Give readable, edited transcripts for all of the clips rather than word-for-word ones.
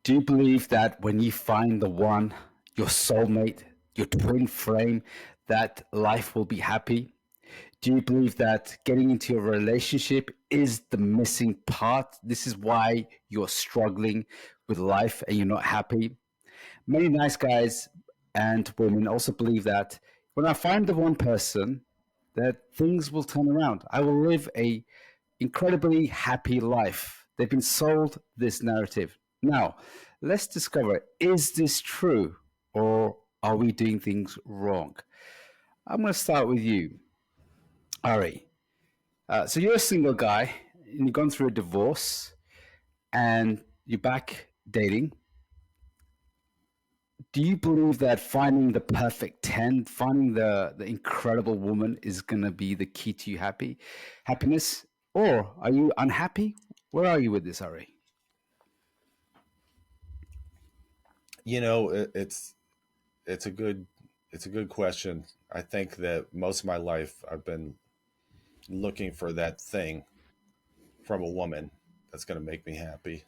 Do you believe that when you find the one, your soulmate, your twin flame, that life will be happy? Do you believe that getting into a relationship is the missing part? This is why you're struggling with life and you're not happy. Many nice guys and women also believe that when I find the one person, that things will turn around. I will live a incredibly happy life. They've been sold this narrative. Now, let's discover, is this true or are we doing things wrong? I'm going to start with you, Ari. So you're a single guy and you've gone through a divorce and you're back dating. Do you believe that finding the perfect 10, finding the incredible woman is going to be the key to you happiness? Or are you unhappy? Where are you with this, Ari? It's a good question. I think that most of my life I've been looking for that thing from a woman that's going to make me happy.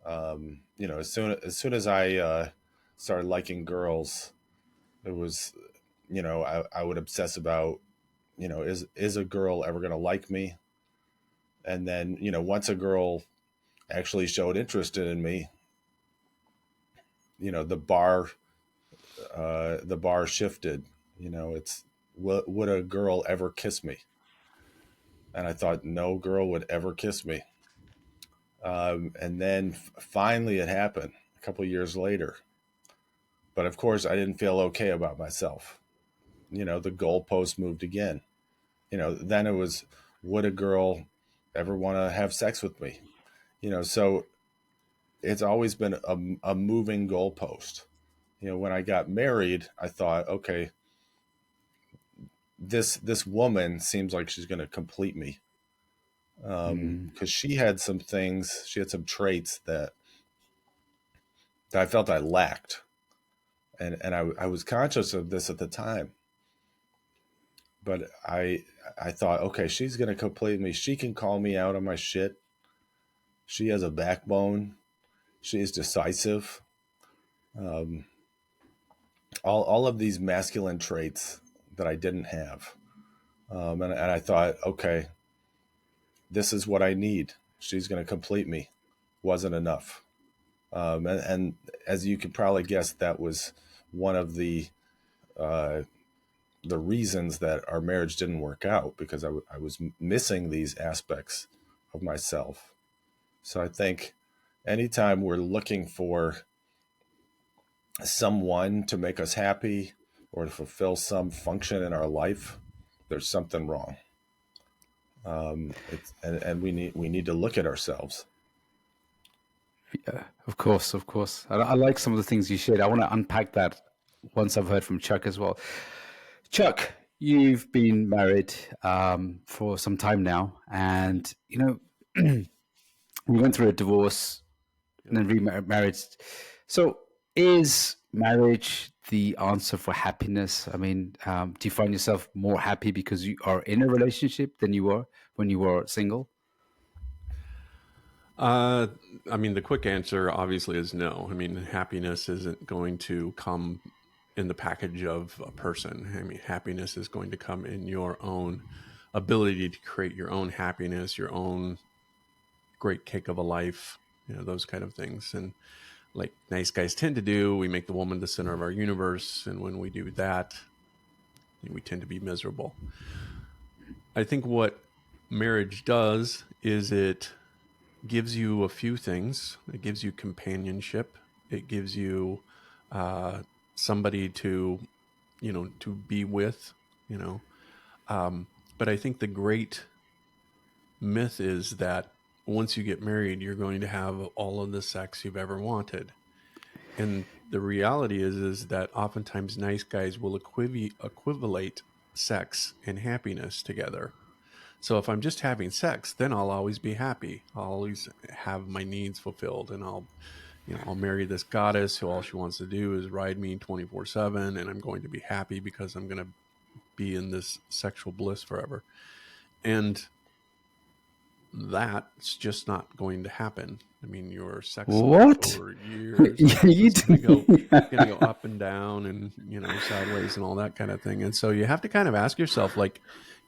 As soon as I started liking girls, it was, I would obsess about, is a girl ever going to like me? And then, once a girl actually showed interest in me, the bar shifted. It's, would a girl ever kiss me? And I thought no girl would ever kiss me. And then finally it happened a couple of years later. But of course, I didn't feel okay about myself. The goalpost moved again. Then it was, would a girl ever want to have sex with me? So it's always been a moving goalpost. When I got married, I thought, okay, this woman seems like she's going to complete me. Because she had some traits that I felt I lacked. And I was conscious of this at the time. But I thought, okay, she's going to complete me. She can call me out on my shit. She has a backbone. She is decisive. All of these masculine traits that I didn't have. And I thought, okay, this is what I need. She's going to complete me. Wasn't enough. And as you can probably guess, that was one of the reasons that our marriage didn't work out, because I was missing these aspects of myself. So I think anytime we're looking for someone to make us happy or to fulfill some function in our life, there's something wrong. And we need to look at ourselves. Yeah, of course, of course. I like some of the things you shared. I want to unpack that once I've heard from Chuck as well. Chuck, you've been married for some time now, and we went through a divorce and then remarried. So, is marriage the answer for happiness? I mean, do you find yourself more happy because you are in a relationship than you were when you were single? I mean, the quick answer obviously is no. I mean, happiness isn't going to come in the package of a person. I mean, happiness is going to come in your own ability to create your own happiness, your own great cake of a life, those kind of things. And like nice guys tend to do, we make the woman the center of our universe. And when we do that, we tend to be miserable. I think what marriage does is it gives you a few things. It gives you companionship. It gives you somebody to be with, But I think the great myth is that once you get married, you're going to have all of the sex you've ever wanted. And the reality is that oftentimes nice guys will equivalate sex and happiness together. So if I'm just having sex, then I'll always be happy. I'll always have my needs fulfilled, and I'll marry this goddess who all she wants to do is ride me 24/7, and I'm going to be happy because I'm going to be in this sexual bliss forever. And that's just not going to happen. I mean, your sex life What? over years Yeah, you is going to go do. up and down and, sideways and all that kind of thing. And so you have to kind of ask yourself, like,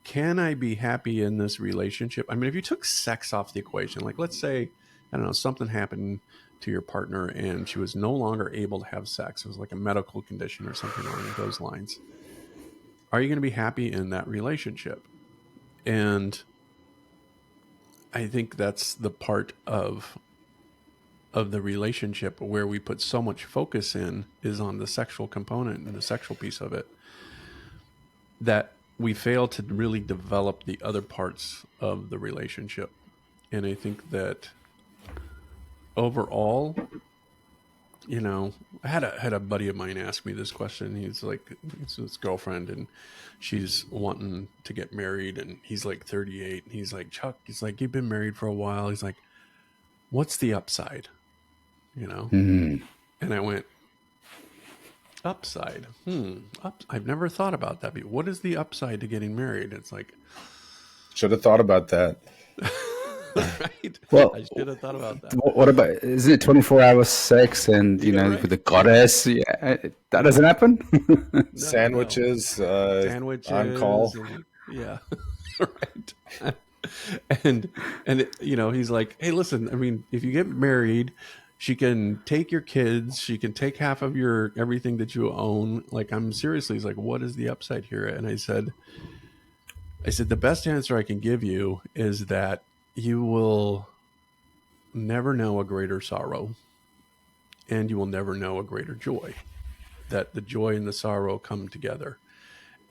can I be happy in this relationship? I mean, if you took sex off the equation, like, let's say, I don't know, something happened to your partner and she was no longer able to have sex. It was like a medical condition or something along those lines. Are you going to be happy in that relationship? And I think that's the part of the relationship where we put so much focus in is on the sexual component and the sexual piece of it, that we fail to really develop the other parts of the relationship. And I think that overall, I had a buddy of mine ask me this question. He's like, it's his girlfriend, and she's wanting to get married, and he's like 38. And he's like, Chuck, he's like, you've been married for a while. He's like, what's the upside? And I went, upside. I've never thought about that. What is the upside to getting married? It's like, Should have thought about that. right? Well, I should have thought about that. what about, isn't it 24-hour sex and, Right. with the goddess? Yeah, that doesn't happen? No. Sandwiches, Sandwiches on call. yeah. Right. And he's like, hey, listen, I mean, if you get married, she can take your kids, she can take half of your everything that you own. Like, I'm seriously, he's like, what is the upside here? And I said, the best answer I can give you is that you will never know a greater sorrow, and you will never know a greater joy. That the joy and the sorrow come together.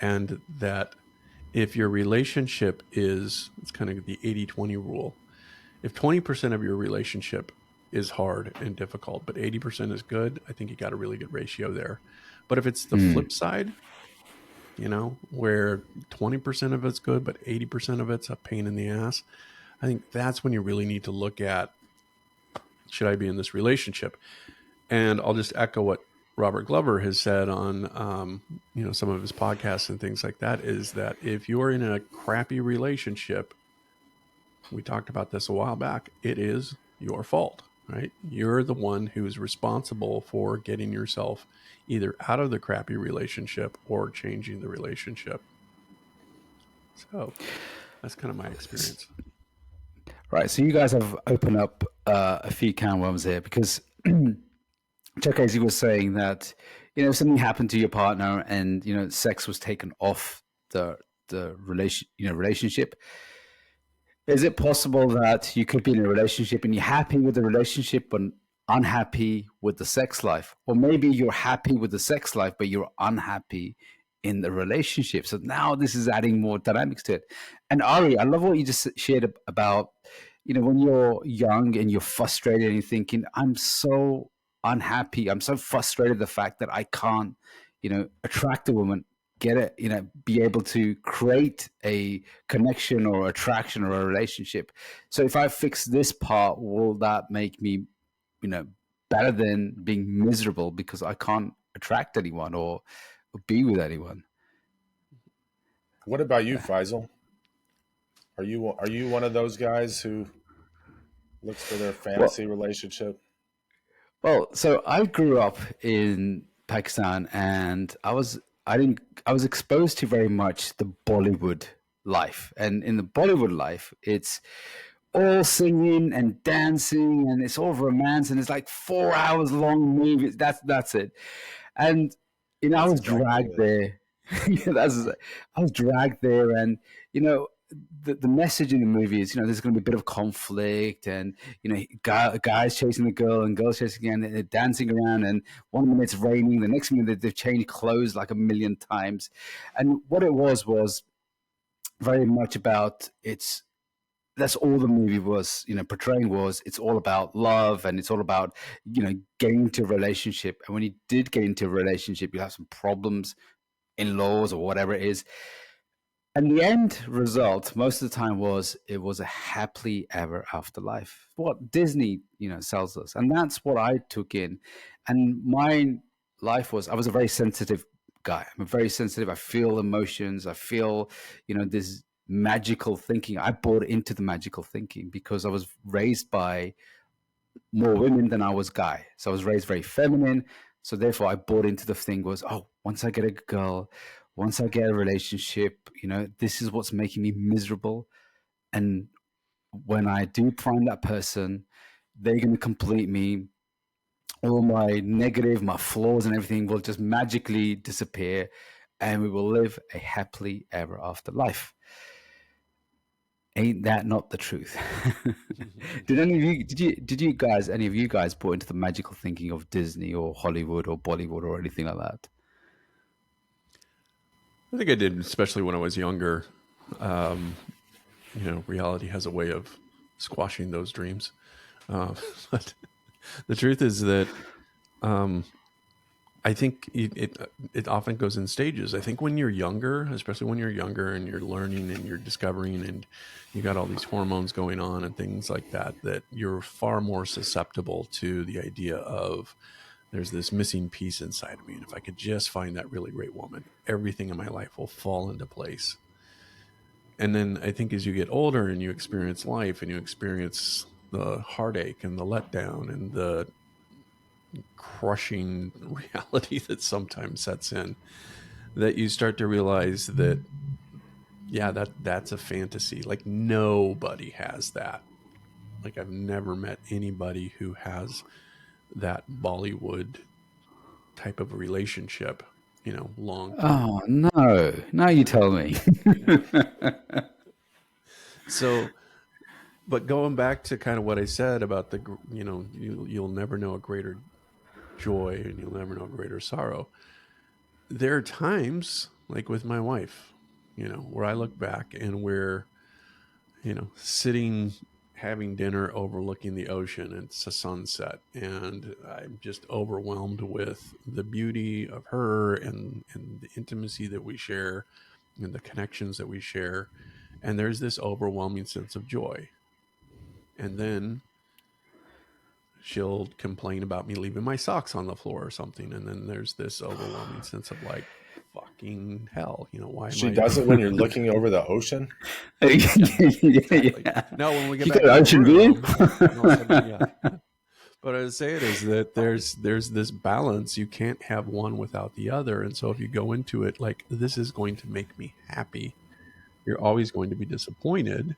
And that if your relationship it's kind of the 80-20 rule. If 20% of your relationship is hard and difficult, but 80% is good, I think you got a really good ratio there. But if it's the flip side, where 20% of it's good, but 80% of it's a pain in the ass, I think that's when you really need to look at, should I be in this relationship? And I'll just echo what Robert Glover has said on, some of his podcasts and things like that, is that if you're in a crappy relationship, we talked about this a while back, it is your fault, right? You're the one who's responsible for getting yourself either out of the crappy relationship or changing the relationship. So that's kind of my experience. Right. So you guys have opened up a few can of worms here, because Chuck Casey was saying that, if something happened to your partner and, sex was taken off the relationship, is it possible that you could be in a relationship and you're happy with the relationship but unhappy with the sex life? Or maybe you're happy with the sex life but you're unhappy in the relationship. So now this is adding more dynamics to it. And Ari, I love what you just shared about, when you're young and you're frustrated and you're thinking, I'm so unhappy, I'm so frustrated the fact that I can't, attract a woman, get it, be able to create a connection or attraction or a relationship. So if I fix this part, will that make me, better than being miserable because I can't attract anyone or be with anyone? What about you, Faisal? Are you one of those guys who looks for their fantasy relationship? Well, so I grew up in Pakistan, and I was exposed to very much the Bollywood life. And in the Bollywood life, it's all singing and dancing, and it's all romance, and it's like 4 hours long movies. That's it. And I was dragged there. I was dragged there, and the message in the movie is, there's going to be a bit of conflict, and guys chasing the girl and girls chasing, and they're dancing around, and one minute it's raining, the next minute they've changed clothes like a million times. And what it was very much about, that's all the movie was, portraying was, it's all about love, and it's all about, getting into a relationship. And when you did get into a relationship, you have some problems, in-laws or whatever it is. And the end result most of the time was, it was a happily ever after life. What Disney, sells us. And that's what I took in. And my life was, I was a very sensitive guy. I'm very sensitive. I feel emotions. I feel, this magical thinking. I bought into the magical thinking because I was raised by more women than I was guy. So I was raised very feminine. So therefore, I bought into the thing was, oh, once I get a girl, once I get a relationship, this is what's making me miserable. And when I do find that person, they're going to complete me. All my negative, my flaws, and everything will just magically disappear, and we will live a happily ever after life. Ain't that not the truth? Any of you guys bought into the magical thinking of Disney or Hollywood or Bollywood or anything like that? I think I did, especially when I was younger. Reality has a way of squashing those dreams. But the truth is that I think it often goes in stages. I think when you're younger, especially when you're younger and you're learning and you're discovering and you got all these hormones going on and things like that, that you're far more susceptible to the idea of there's this missing piece inside of me. And if I could just find that really great woman, everything in my life will fall into place. And then I think as you get older and you experience life and you experience the heartache and the letdown and the crushing reality that sometimes sets in, that you start to realize that that's a fantasy. Like nobody has that. Like I've never met anybody who has that Bollywood type of relationship, long term. Oh no! Now you tell me. So, but going back to kind of what I said about you'll never know a greater joy and you'll never know a greater sorrow. There are times, like with my wife, where I look back and we're, sitting having dinner overlooking the ocean and it's a sunset and I'm just overwhelmed with the beauty of her and the intimacy that we share and the connections that we share. And there's this overwhelming sense of joy. And then she'll complain about me leaving my socks on the floor or something. And then there's this overwhelming sense of like, fucking hell, why am She I does it when you're looking over the ocean. exactly. Yeah. No, when we get You back got an to ocean the view? room, yeah. But I was saying is that there's this balance. You can't have one without the other. And so if you go into it like this is going to make me happy, you're always going to be disappointed.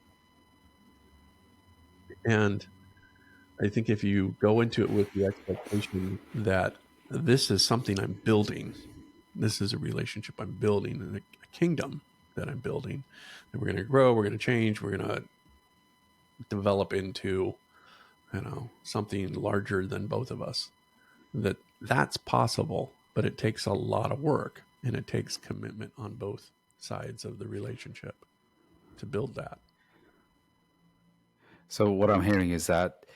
And I think if you go into it with the expectation that this is something I'm building, this is a relationship I'm building and a kingdom that I'm building, and we're going to grow, we're going to change, we're going to develop into, something larger than both of us, that's possible, but it takes a lot of work and it takes commitment on both sides of the relationship to build that. So what I'm hearing is that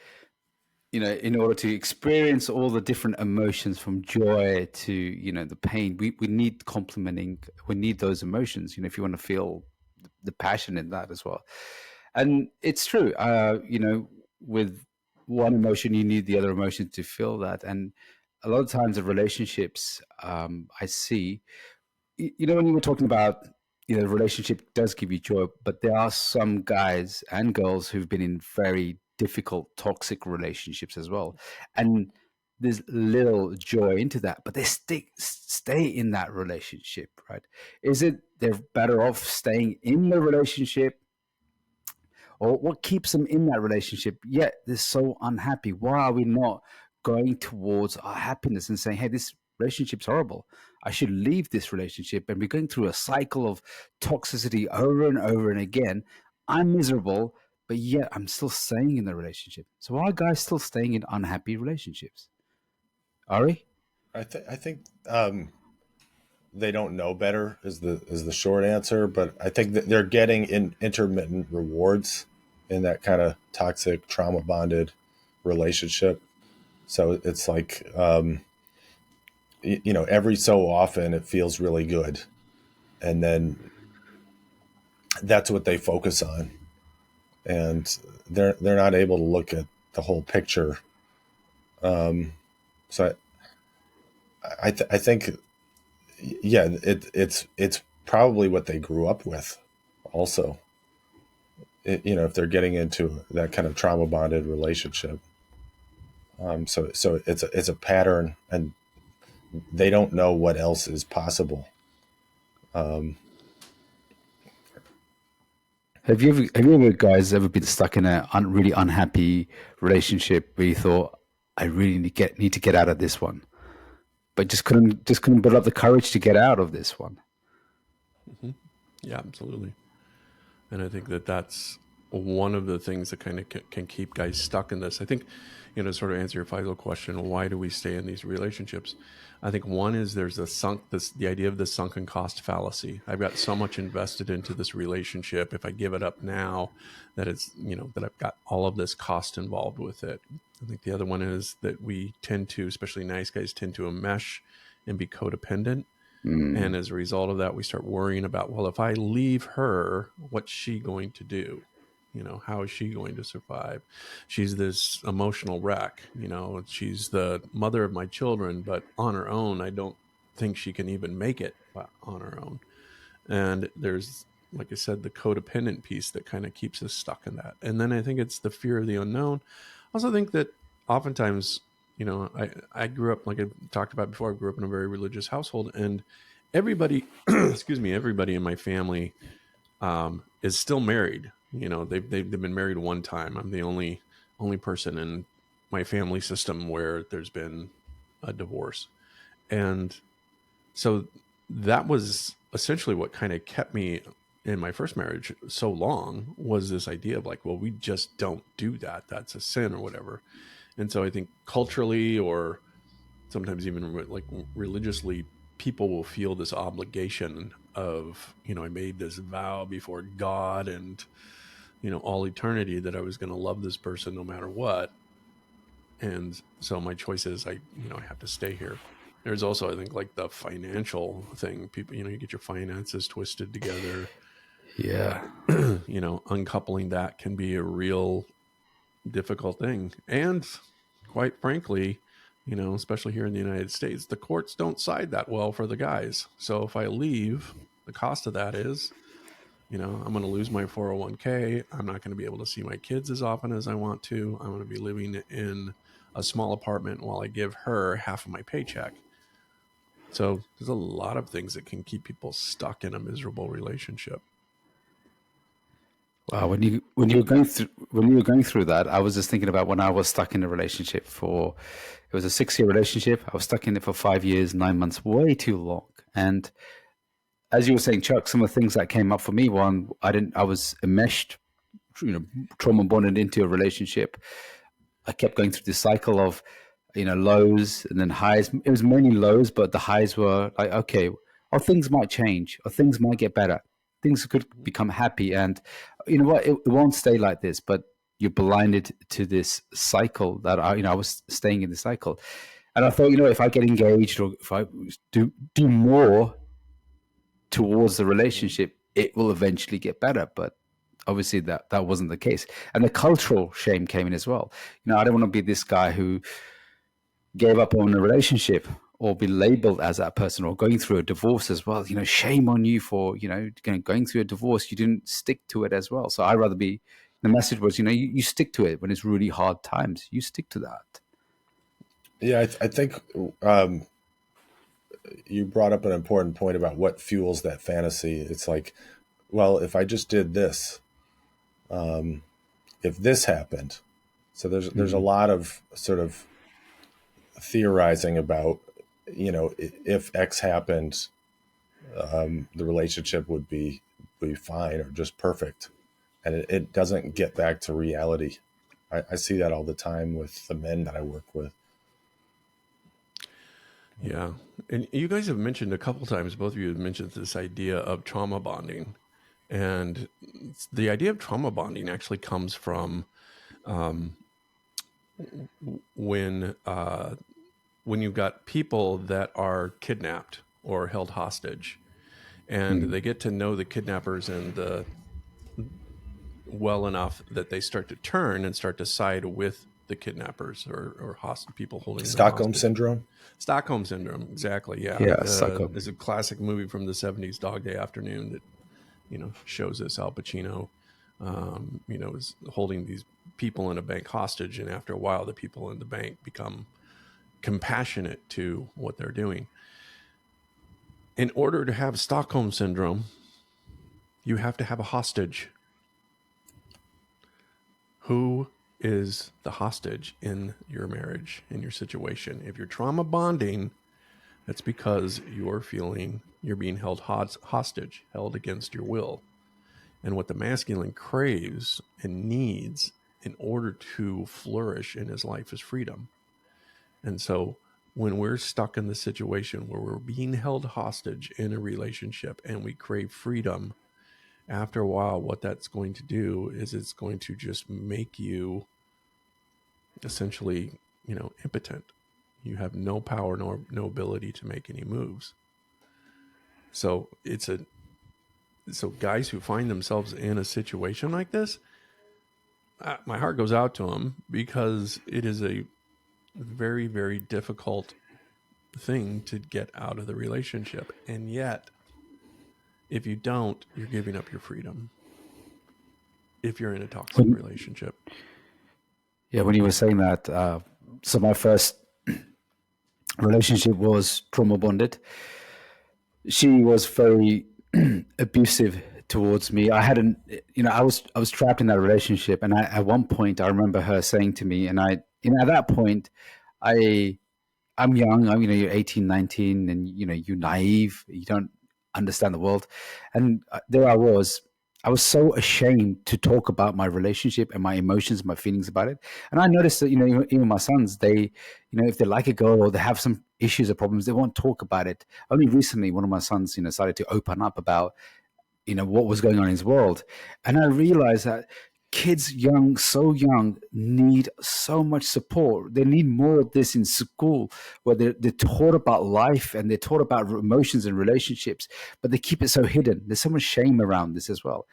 in order to experience all the different emotions from joy to the pain, we need complementing. We need those emotions. If you want to feel the passion in that as well, and it's true. With one emotion, you need the other emotion to feel that, and a lot of times the relationships I see when you were talking about the relationship does give you joy, but there are some guys and girls who've been in very difficult toxic relationships as well, and there's little joy into that, but they stay in that relationship, right? Is it they're better off staying in the relationship, or what keeps them in that relationship yet they're so unhappy? Why are we not going towards our happiness and saying, hey, this relationship's horrible, I should leave this relationship, and we're going through a cycle of toxicity over and over and again. I'm miserable, but yet I'm still staying in the relationship. So why are guys still staying in unhappy relationships? Ari? I think they don't know better is the short answer, but I think that they're getting intermittent rewards in that kind of toxic trauma bonded relationship. So it's like every so often it feels really good, and then that's what they focus on, and they're not able to look at the whole picture. So I think yeah, it's probably what they grew up with also. If they're getting into that kind of trauma bonded relationship. So it's a pattern, and they don't know what else is possible. Have you ever guys ever been stuck in a really unhappy relationship where you thought, I really need to get out of this one, but just couldn't build up the courage to get out of this one? Hmm. Yeah, absolutely. And I think that that's one of the things that kind of can keep guys stuck in this. I think, sort of answer your final question, why do we stay in these relationships? I think one is there's the idea of the sunken cost fallacy. I've got so much invested into this relationship. If I give it up now, that that I've got all of this cost involved with it. I think the other one is that we tend to, especially nice guys, tend to enmesh and be codependent. And as a result of that, we start worrying about, well, if I leave her, what's she going to do? How is she going to survive? She's this emotional wreck. She's the mother of my children, but on her own, I don't think she can even make it on her own. And there's, like I said, the codependent piece that kind of keeps us stuck in that. And then I think it's the fear of the unknown. I also think that oftentimes, I grew up, like I talked about before, I grew up in a very religious household, and everybody, excuse me, everybody in my family is still married. They've been married one time. I'm the only person in my family system where there's been a divorce, and so that was essentially what kind of kept me in my first marriage so long, was this idea of like, well, we just don't do that. That's a sin or whatever. And so I think culturally, or sometimes even like religiously, people will feel this obligation of, I made this vow before God and, all eternity that I was going to love this person no matter what. And so my choice is I have to stay here. There's also, I think, like the financial thing. People, you get your finances twisted together. Yeah. Uncoupling that can be a real difficult thing. And quite frankly, especially here in the United States, the courts don't side that well for the guys. So if I leave, the cost of that is, I'm going to lose my 401k. I'm not going to be able to see my kids as often as I want to. I'm going to be living in a small apartment while I give her half of my paycheck. So there's a lot of things that can keep people stuck in a miserable relationship. Wow, when you were going through that, I was just thinking about when I was stuck in a relationship for, it was a 6-year relationship. I was stuck in it for 5 years, 9 months, way too long. And as you were saying, Chuck, some of the things that came up for me, I was enmeshed, trauma bonded into a relationship. I kept going through this cycle of, lows and then highs. It was mainly lows, but the highs were like, okay, or things might change, or things might get better. Things could become happy. And you know what? It won't stay like this, but you're blinded to this cycle that I was staying in the cycle. And I thought, if I get engaged or if I do more towards the relationship, it will eventually get better. But obviously that wasn't the case. And the cultural shame came in as well. I don't want to be this guy who gave up on a relationship or be labeled as that person, or going through a divorce as well. Shame on you for, going through a divorce. You didn't stick to it as well. So I'd rather be, the message was, you stick to it when it's really hard times. You stick to that. Yeah, I think you brought up an important point about what fuels that fantasy. It's like, well, if I just did this, if this happened. So there's a lot of sort of theorizing about, if X happened, the relationship would be fine or just perfect, and it doesn't get back to reality. I see that all the time with the men that I work with. Yeah. And you guys have mentioned a couple times, both of you have mentioned this idea of trauma bonding. And the idea of trauma bonding actually comes from um, when you've got people that are kidnapped or held hostage, and they get to know the kidnappers and the well enough that they start to turn and start to side with the kidnappers or people holding them Stockholm hostage. syndrome. Stockholm syndrome, exactly. Yeah, Yeah, suck up. there's a classic movie from the '70s, Dog Day Afternoon, that shows this. Al Pacino is holding these people in a bank hostage. And after a while, the people in the bank become compassionate to what they're doing. In order to have Stockholm syndrome, you have to have a hostage. Who is the hostage in your marriage, in your situation? If you're trauma bonding, that's because you're feeling you're being held hostage, held against your will. And what the masculine craves and needs in order to flourish in his life is freedom. And so when we're stuck in the situation where we're being held hostage in a relationship and we crave freedom, after a while, what that's going to do is it's going to just make you essentially, impotent. You have no power nor no ability to make any moves. So guys who find themselves in a situation like this, my heart goes out to them, because it is a very, very difficult thing to get out of the relationship. And yet, if you don't, you're giving up your freedom if you're in a toxic relationship. Yeah, when you were saying that, so my first relationship was trauma bonded. She was very abusive towards me. I hadn't, I was trapped in that relationship, and at one point, I remember her saying to me, and at that point, I'm young. You're 18, 19, and you're naive. You don't understand the world, and there I was so ashamed to talk about my relationship and my emotions, my feelings about it. And I noticed that, even my sons, they, if they like a girl or they have some issues or problems, they won't talk about it. Only recently, one of my sons, started to open up about, what was going on in his world. And I realized that kids so young, need so much support. They need more of this in school, where they're taught about life and they're taught about emotions and relationships, but they keep it so hidden. There's so much shame around this as well.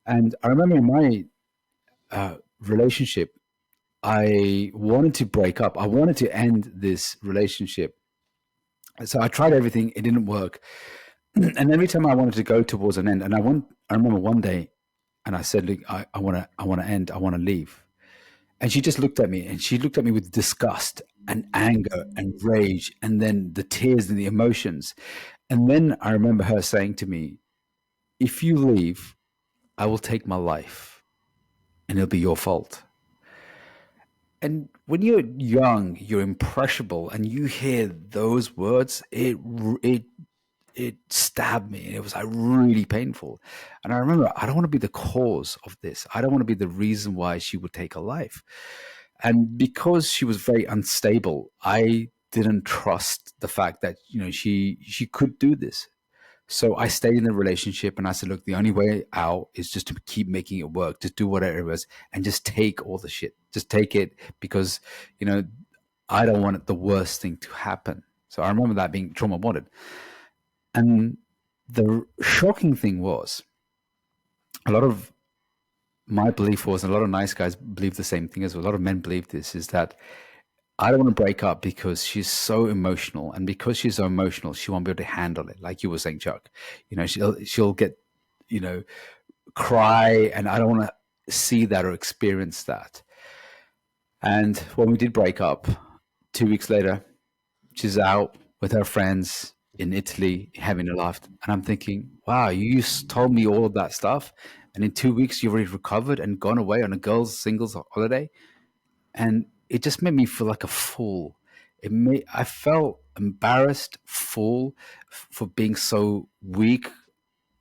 And I remember in my relationship, I wanted to break up. I wanted to end this relationship. So I tried everything. It didn't work. And every time I wanted to go towards an end, and I remember one day, and I said, "Look, I want to end. I want to leave." And she just looked at me, and she looked at me with disgust and anger and rage, and then the tears and the emotions. And then I remember her saying to me, "If you leave, I will take my life, and it'll be your fault." And when you're young, you're impressionable, and you hear those words, it stabbed me. It was like really painful. And I remember, I don't want to be the cause of this. I don't want to be the reason why she would take her life. And because she was very unstable, I didn't trust the fact that, she could do this. So I stayed in the relationship, and I said, look, the only way out is just to keep making it work, just do whatever it was, and just take all the shit. Just take it, because, I don't want the worst thing to happen. So I remember that being trauma bonded. And the shocking thing was, a lot of my belief was, and a lot of nice guys believe the same thing as well, a lot of men believe this, is that I don't want to break up because she's so emotional. And because she's so emotional, she won't be able to handle it. Like you were saying, Chuck, she'll get, cry. And I don't want to see that or experience that. And when we did break up, 2 weeks later, she's out with her friends in Italy having a laugh. And I'm thinking, wow, you told me all of that stuff, and in 2 weeks you've already recovered and gone away on a girls' singles holiday. And it just made me feel like a fool. I felt embarrassed, fool, for being so weak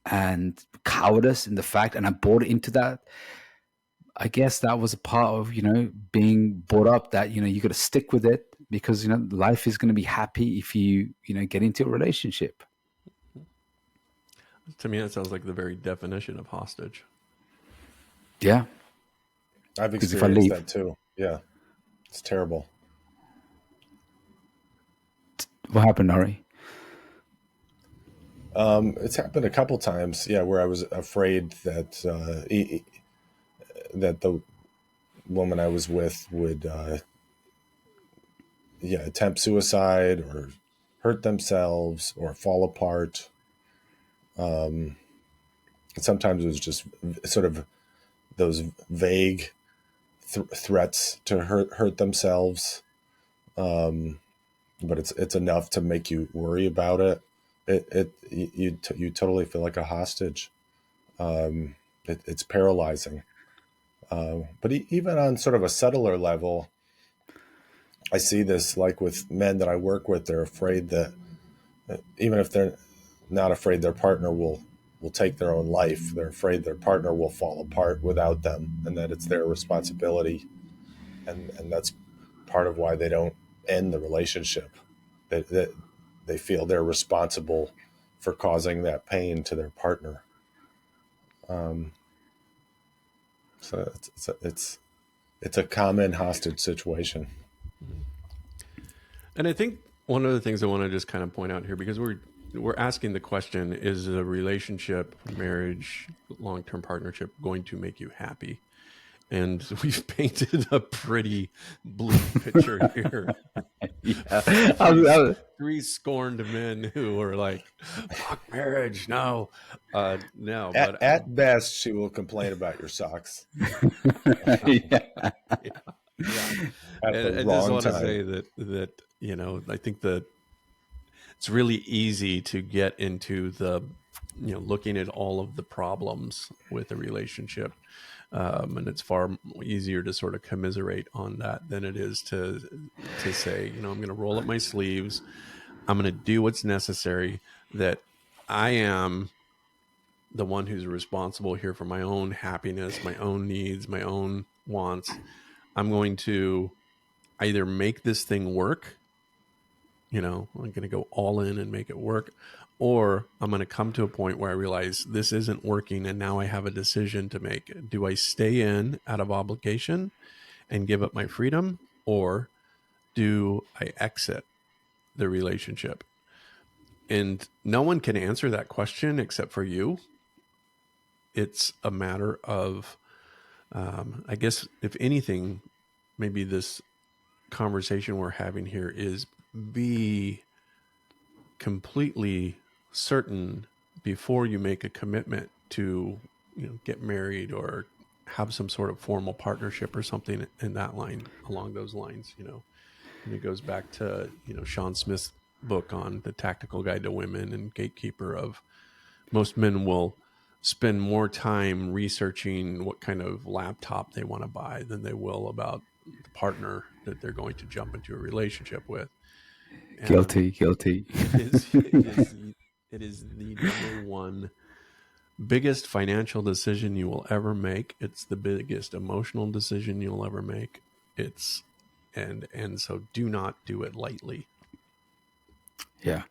and cowardice in the fact, and I bought into that. I guess that was a part of, being brought up that, you got to stick with it, because, life is going to be happy if you, get into a relationship. To me, that sounds like the very definition of hostage. Yeah. I've experienced that too. Yeah. It's terrible. What happened, Nori? It's happened a couple times. Yeah. Where I was afraid that, that the woman I was with would, attempt suicide or hurt themselves or fall apart. Sometimes it was just sort of those vague threats to hurt themselves, but it's enough to make you worry about it. You totally feel like a hostage. It's paralyzing. But even on sort of a subtler level, I see this like with men that I work with. They're afraid that even if they're not afraid their partner will take their own life, they're afraid their partner will fall apart without them, and that it's their responsibility. And that's part of why they don't end the relationship. That they feel they're responsible for causing that pain to their partner. So it's a common hostage situation. And I think one of the things I want to just kind of point out here, because we're asking the question, is a relationship, marriage, long-term partnership going to make you happy? And we've painted a pretty bleak picture here. Yeah. Three scorned men who are like, fuck marriage, no. No, but At best, she will complain about your socks. Yeah. yeah. At And the I just wrong want to time. say that I think that it's really easy to get into the looking at all of the problems with a relationship, and it's far easier to sort of commiserate on that than it is to say, I'm going to roll up my sleeves, I'm going to do what's necessary, that I am the one who's responsible here for my own happiness, my own needs, my own wants. I'm going to either make this thing work, I'm going to go all in and make it work, or I'm going to come to a point where I realize this isn't working, and now I have a decision to make. Do I stay in out of obligation and give up my freedom, or do I exit the relationship? And no one can answer that question except for you. It's a matter of, I guess, if anything, maybe this conversation we're having here is be completely certain before you make a commitment to get married or have some sort of formal partnership or something in that line, along those lines. And it goes back to Sean Smith's book on the Tactical Guide to Women and Gatekeeper of most men will spend more time researching what kind of laptop they want to buy than they will about the partner that they're going to jump into a relationship with. And Guilty. it is the number one biggest financial decision you will ever make. It's the biggest emotional decision you'll ever make. And so do not do it lightly. Yeah,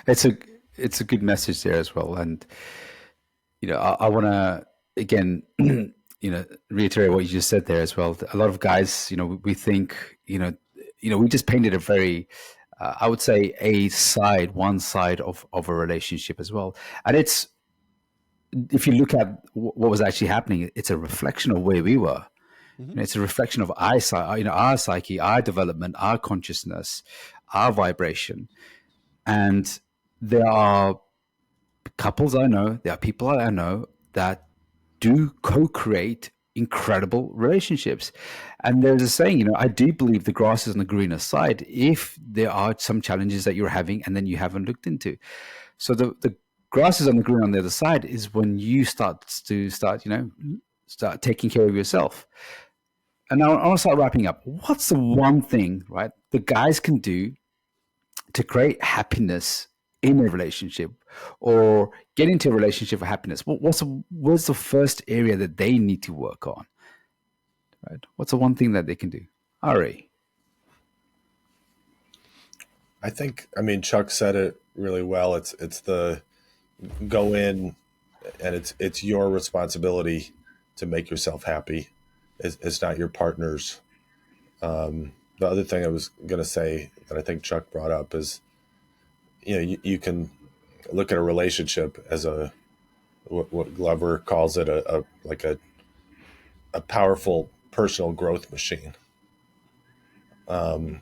it's a good message there as well. And I want to again reiterate what you just said there as well. A lot of guys, we think we just painted a very I would say one side of a relationship as well. And it's, if you look at what was actually happening, it's a reflection of where we were. Mm-hmm. It's a reflection of our psyche, our development, our consciousness, our vibration. And there are couples I know, there are people I know that do co-create incredible relationships. And there's a saying, I do believe the grass is on the greener side if there are some challenges that you're having and then you haven't looked into. So the grass is on the green on the other side is when you start taking care of yourself. And now I want to start wrapping up. What's the one thing, right, the guys can do to create happiness in a relationship or get into a relationship for happiness? What's the first area that they need to work on? Right? What's the one thing that they can do? Ari. Chuck said it really well. It's the go in, and it's your responsibility to make yourself happy. It's not your partner's. The other thing I was going to say that I think Chuck brought up is, you can look at a relationship as what Glover calls it, a powerful personal growth machine, that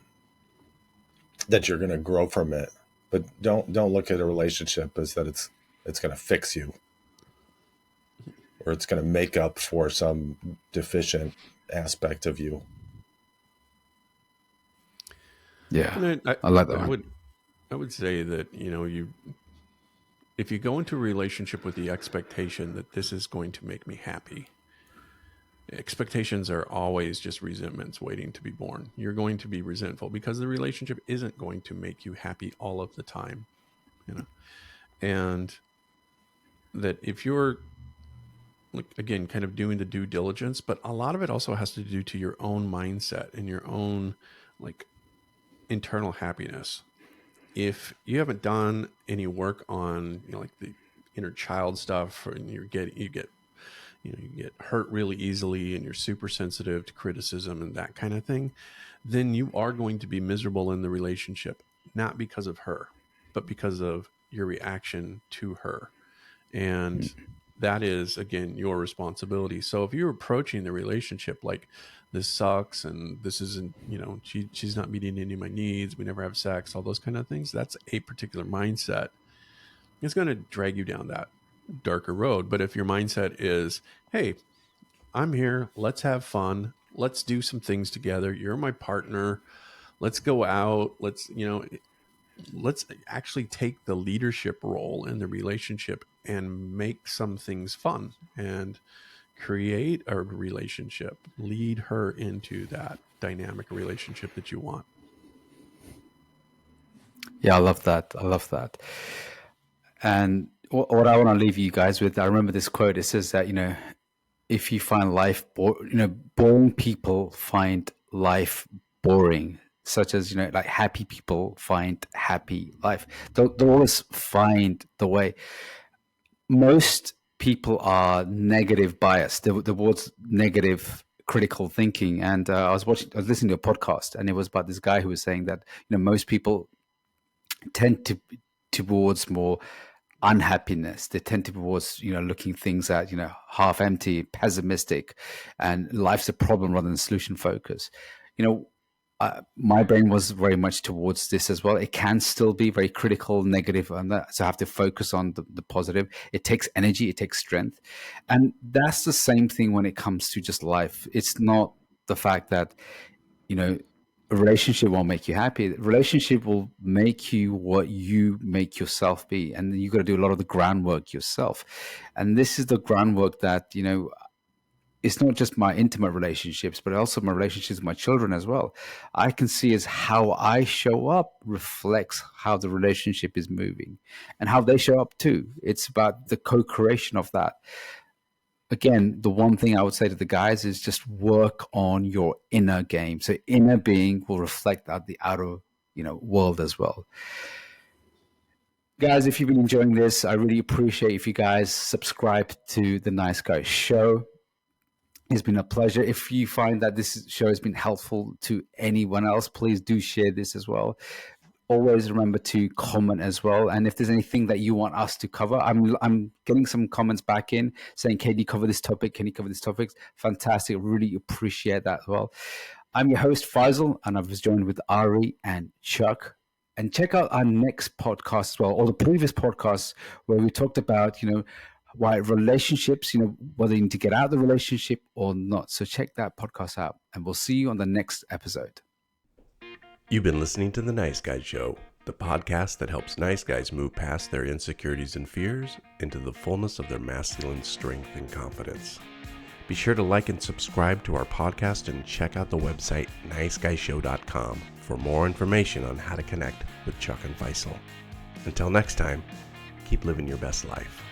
you're going to grow from it. But don't look at a relationship as that it's going to fix you. or it's going to make up for some deficient aspect of you. Yeah, And I like that one. I would say that, you know, if you go into a relationship with the expectation that this is going to make me happy, expectations are always just resentments waiting to be born. You're going to be resentful because the relationship isn't going to make you happy all of the time, you know. And that if you're, like, again, kind of doing the due diligence, but a lot of it also has to do to your own mindset and your own, like, internal happiness. If you haven't done any work on, you know, like the inner child stuff, and you get you get hurt really easily and you're super sensitive to criticism and that kind of thing, then you are going to be miserable in the relationship, not because of her, but because of your reaction to her. And that is, again, your responsibility. So if you're approaching the relationship like, this sucks and this isn't, you know, she's not meeting any of my needs, we never have sex, all those kind of things, that's a particular mindset. It's going to drag you down that darker road. But if your mindset is, hey, I'm here, let's have fun, let's do some things together, you're my partner, let's go out, let's, you know, let's actually take the leadership role in the relationship and make some things fun and create a relationship, lead her into that dynamic relationship that you want. Yeah, I love that. I love that. And what I want to leave you guys with, I remember this quote. It says that, you know, if you find life, boring people find life boring, such as, you know, like happy people find happy life. They'll always find the way. Most people are negative biased towards negative critical thinking. And I was listening to a podcast, and it was about this guy who was saying that, you know, most people tend to towards more unhappiness. They tend towards, you know, looking things at, you know, half empty, pessimistic, and life's a problem rather than solution focus. You know, my brain was very much towards this as well. It can still be very critical, negative, and that, so I have to focus on the positive. It takes energy, it takes strength, and that's the same thing when it comes to just life. It's not the fact that, you know, a relationship won't make you happy. A relationship will make you what you make yourself be, and you got to do a lot of the groundwork yourself. And this is the groundwork that, you know, it's not just my intimate relationships, but also my relationships with my children as well. I can see as how I show up reflects how the relationship is moving, and how they show up too. It's about the co-creation of that. Again, the one thing I would say to the guys is just work on your inner game. So inner being will reflect out the outer, you know, world as well. Guys, if you've been enjoying this, I really appreciate if you guys subscribe to the Nice Guy Show. It's been a pleasure. If you find that this show has been helpful to anyone else, please do share this as well. Always remember to comment as well. And if there's anything that you want us to cover, I'm getting some comments back in saying, can you cover this topic? Can you cover this topic? Fantastic. Really appreciate that as well. I'm your host, Faisal, and I was joined with Ari and Chuck. And check out our next podcast as well, or the previous podcasts where we talked about, you know, why relationships, you know, whether you need to get out of the relationship or not. So check that podcast out, and we'll see you on the next episode. You've been listening to The Nice Guys Show, the podcast that helps nice guys move past their insecurities and fears into the fullness of their masculine strength and confidence. Be sure to like and subscribe to our podcast and check out the website niceguyshow.com for more information on how to connect with Chuck and Faisal. Until next time, keep living your best life.